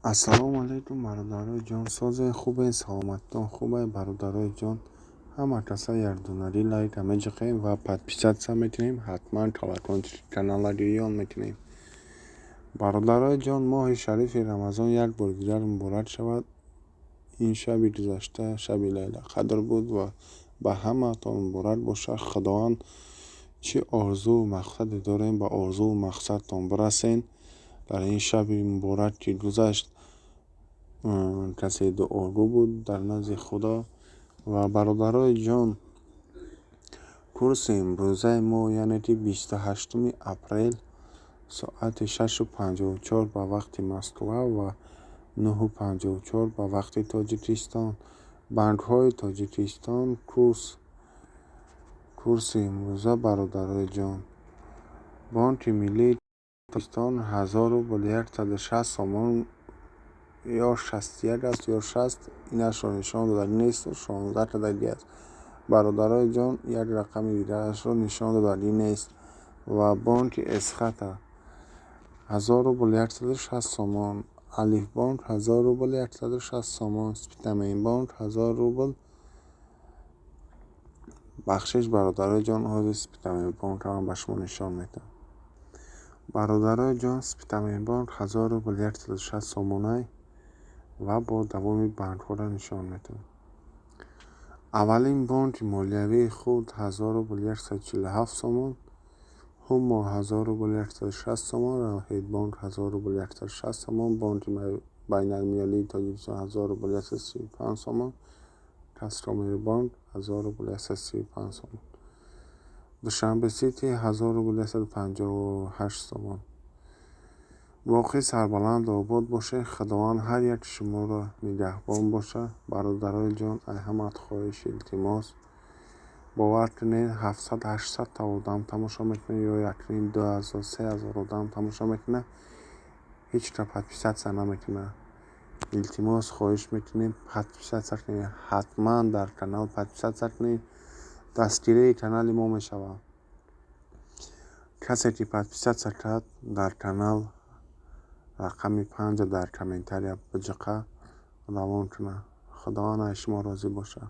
السلام علیکم برادرای جان. ساز خوبه، سلامتتان خوبه برادرای جان. همه کسا یردوناری لایک همه جقیم و подписаться میتونیم. حتما تلکان کانال دیگه میتونیم. برادرای جان، ماه شریف رمضان یک بار دیگر مبارک شود. این شب گذشته شب لیله قدر بود و به همه تان مبارک باشه. خداوند چه آرزو و مقصد داریم به آرزو و مقصد تان برسین. در این شب مبارک که گذشت کسی دعاگو بود در نزد خدا. و برادرای جان، کورس امروزه ما یعنی 28 اپریل ساعت 6:54 به وقت مسکو و 9:54 به وقت تاجیکستان، بانک‌های تاجیکستان کورس امروزه برادرای جان، بانک ملی تاجیکستان 1160 سومون یا 61 است یا 60، اینش را نشان داده نیست. 16 تا دیگه است برادرای جان، یک رقم دیگه اش را نشان داده نیست. و بانک اسخط 1160 سومون، الف بانک 1160 سومون، سپیتامین بانک 1000 روبل بخشش. برادرای جان از سپیتامین بانک هم به شما نشان میدم. برادرای جان، سپیتامین بانک 1000 روبل 160 سومونه و با دوام بانک ها را نشان میدم. اولین بانک مالیوی خود 1000 روبل 147 سومون، هما 1000 روبل 160 سومون، راهید بانک 1000 روبل 160 سومون، بانک بین المللی تاجیکستان 1000 روبل 135 سومون، کسرامیر بانک 1000 روبل 135 سومون، دوشنبه سیتی 1000 روبل 158 سومون. واقعی سربلند آباد باشه. خداوند هر یک شما را نگهبان باشه. برادرای جان، همت خواهش التماس باور کنید 700-800 تا آدم تماشا میکنه یا یکنین 2000-3000 آدم تماشا میکنه، هیچ تا подписаться نمیکنه. التماس خواهش میکنیم подписаться کنید. حتما در کانال подписаться کنید. دستگیری کانال ما میشوه. کسی که подписаться کرد در کانال رقم 5 در کامنتاری بجقه روان کنه. خدا شما راضی باشه.